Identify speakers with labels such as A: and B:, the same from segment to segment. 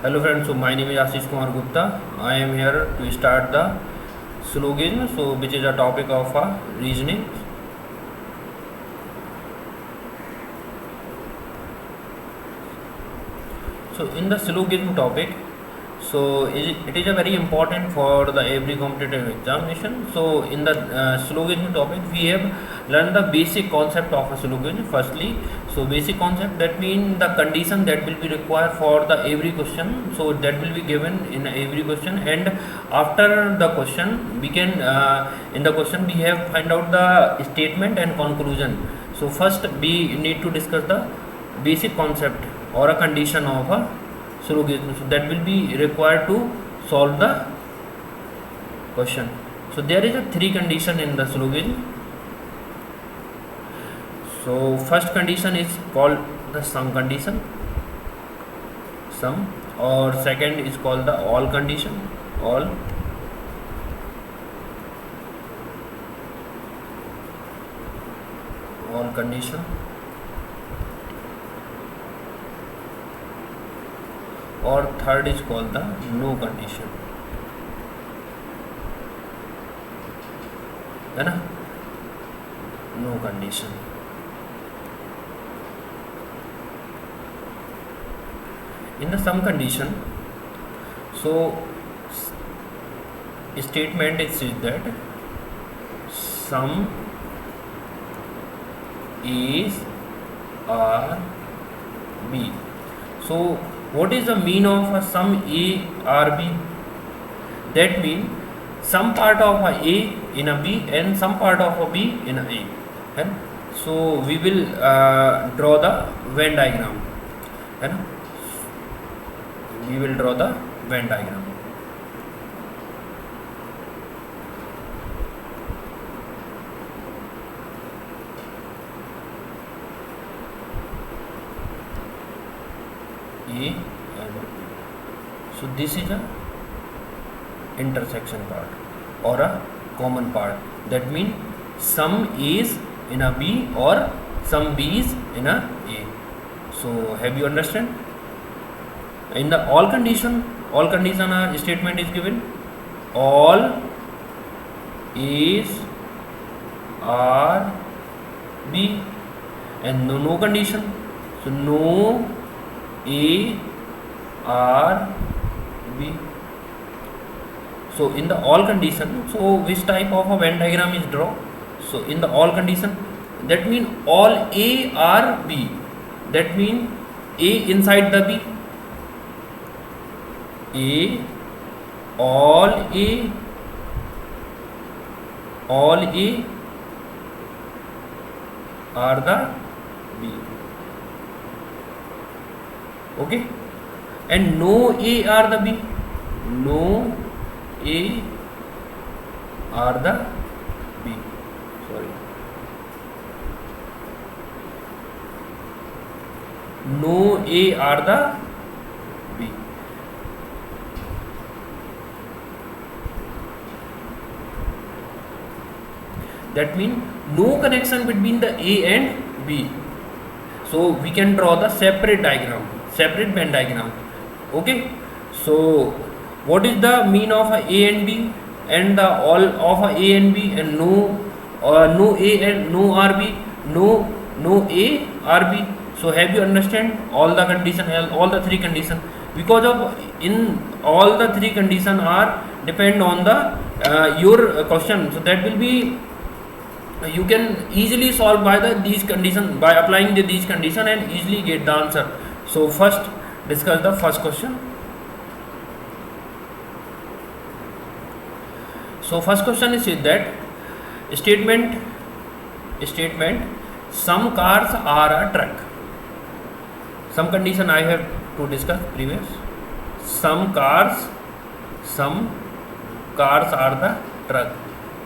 A: Hello friends, so my name is Ashish Kumar Gupta. I am here to start the syllogism, which is a topic of reasoning. So in the syllogism topic, it is a very important for the every competitive examination. So in the syllogism topic, we have learned the basic concept of a syllogism. Firstly, so basic concept, that means the condition that will be required for the every question. So that will be given in every question, and after the question, we can in the question we have find out the statement and conclusion. So first we need to discuss the basic concept or a condition of a syllogism, so that will be required to solve the question. So there is a three condition in the syllogism. So first condition is called the sum condition, sum, or second is called the all condition, all condition, or third is called the no condition, है ना, no condition. In the sum condition, so statement is that sum is or b. So what is the mean of a sum A or B? That means some part of a A in a B and some part of a B in a A. And so we will draw the Venn diagram. And we will draw the Venn diagram. A and B. So this is a intersection part or a common part. That means sum is in a B or sum B is in a A. So have you understand? In the all condition a statement is given. All is or B, and no condition. So no A or B. So in the all condition, so which type of a Venn diagram is drawn? So in the all condition, that means all A or B. That means A inside the B. All A are the B. Okay, and no A are the B. No A are the B. Sorry. No A are the B. That means no connection between the A and B. So we can draw the separate diagram, separate Venn diagram. Okay. So what is the mean of A and B and the all of A and B, and no A and no RB, no A RB. So have you understand all the condition, all the three condition? Because of in all the three condition are depend on the your question. So that will be you can easily solve by these condition, by applying these condition, and easily get the answer. So first discuss the first question. So first question is that statement some cars are a truck. Some condition I have to discuss previous. Some cars are the truck.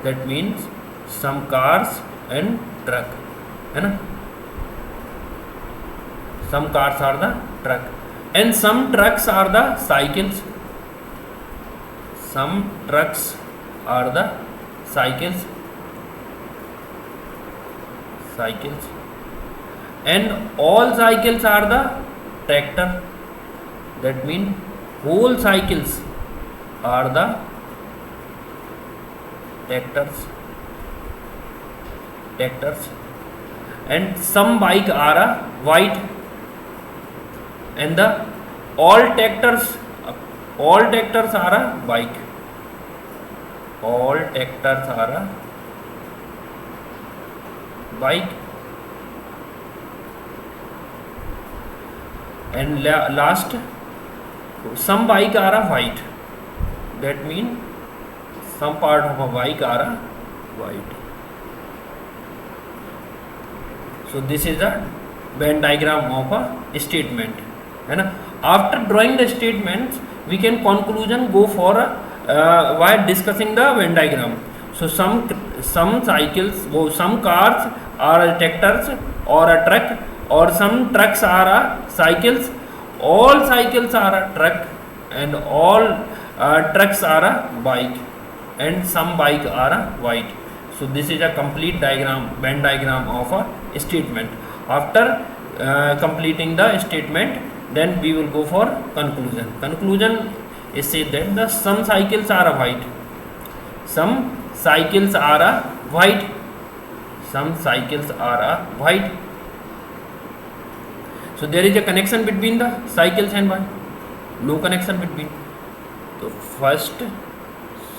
A: That means some cars and truck, है ना? Some cars are the truck, and some trucks are the cycles. Some trucks are the cycles. And all cycles are the tractor. That means whole cycles are the tractors, and some bike are a white, and the all tractors are a bike. All tractors are a bike, and last, some bike are a white. That means some part of a bike are a white. So this is a Venn diagram of a statement. And after drawing the statements, we can conclusion go for while discussing the Venn diagram. So some cycles, some cars are tractors or a truck, or some trucks are a cycles. All cycles are a truck, and all trucks are a bike, and some bike are a white. So this is a complete diagram, Venn diagram of a statement. After completing the statement, then we will go for conclusion. Conclusion is said that the some cycles are a white, some cycles are a white, some cycles are a white. So there is a connection between the cycles and white? No connection between. So first,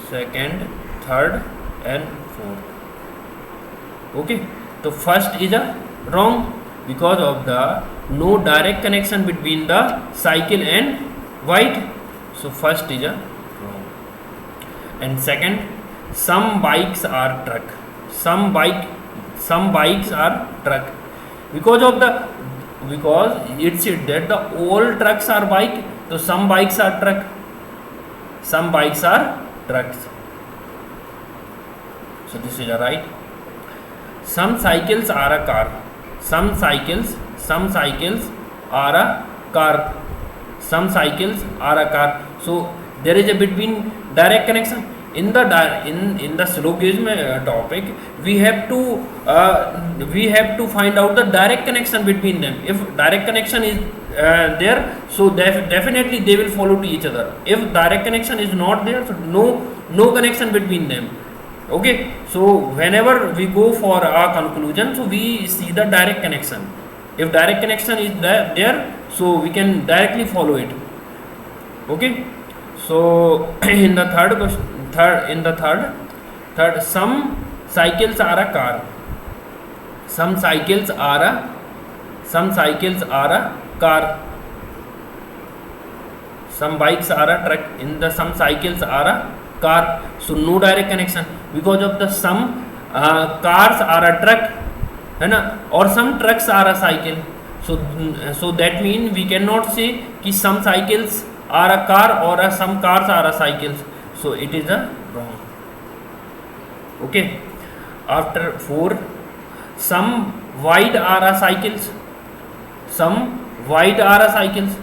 A: second, third and fourth. Okay, so first is a wrong because of the no direct connection between the cycle and white. So first is a wrong. And second, some bikes are truck. Some bikes are truck. Because it said that the all trucks are bike, so some bikes are truck. Some bikes are trucks. So this is a right. Some cycles are a car. Some cycles are a car. Some cycles are a car. So there is a between direct connection. In the syllogism topic, we have to find out the direct connection between them. If direct connection is there, so definitely they will follow to each other. If direct connection is not there, so no connection between them. Okay, so whenever we go for our conclusion, so we see the direct connection. If direct connection is there, so we can directly follow it. Okay, so in the third question, third, some cycles are a car. Some cycles are a car. Some bikes are a truck. Some cycles are a car. So no direct connection because of the some cars are a truck, or some trucks are a cycle. So that means we cannot say कि some cycles are a car or some cars are a cycles. So it is a wrong. Okay. After 4, some white are a cycles. Some white are a cycles.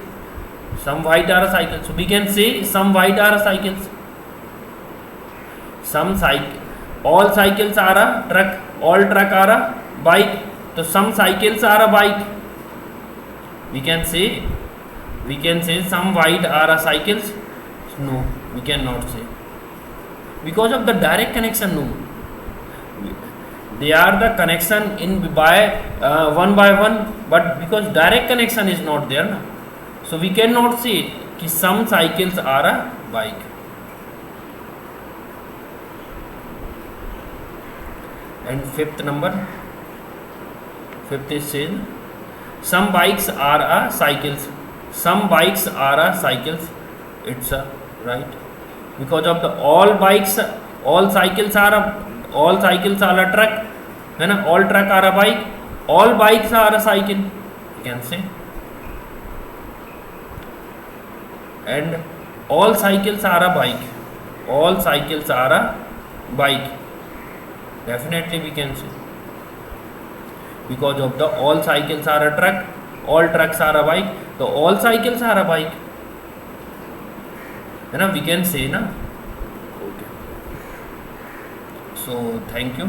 A: Some white are a cycles. So we can say some white are a cycles. All cycles are a truck. All truck are a bike. So some cycles are a bike. We can say some white are a cycles. No, we cannot say. Because of the direct connection, no. They are the connection in by one by one, but because direct connection is not there, na? So we cannot say कि some cycles are a bike. And fifth is said, some bikes are a cycles. Some bikes are a cycles. It's a right. Because of the all cycles are a truck. Then all truck are a bike. All bikes are a cycle. You can say. And all cycles are a bike. All cycles are a bike. Definitely we can say. Because of the all cycles are a truck. All trucks are a bike. So all cycles are a bike. We can say na. Okay. So thank you.